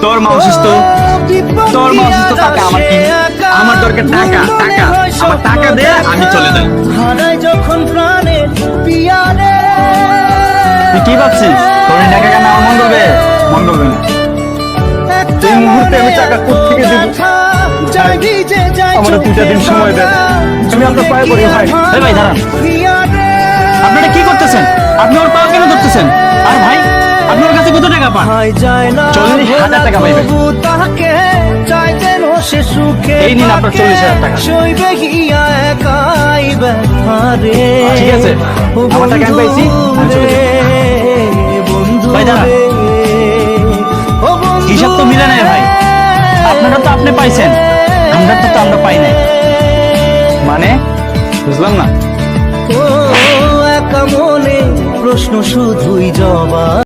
তোর মা অসুস্থ, তোর মা অসুস্থ, টাকা আমার কি? আমার দরকার টাকা, টাকা, আমার টাকা দে, আমি চলে যাই। হারাই যখন প্রাণে পিয়ারে, তুই কি ভাবছিস তোর এই টাকা কেন আমার মন করবে? মন করবে না। এই মুহূর্তে আমি টাকা কোত্থেকে দেব? আমার 2টা দিন সময় দেন, আমি আপনার পায়ে পড়ি ভাই। এই ভাই দাঁড়ান, আপনারা কি করতেছেন? আপনি ওর পা কেন ধরতেছেন? আর ভাই আপনি ওর কাছে কত টাকা পান? 40,000 টাকা পাইবেন। এই নিন আপনার 40,000 টাকা। ঠিক আছে, আমার টাকা আমি পাইছি, আমি চলে যাই। ভাই দাঁড়ান, হিসাব তো মিলে নাই ভাই। আপনারা তো আপনি পাইছেন, আমরা তো আমরা পাই নাই। মানে বুঝলাম না। ও একা মনে প্রশ্ন শুধুই জবাব।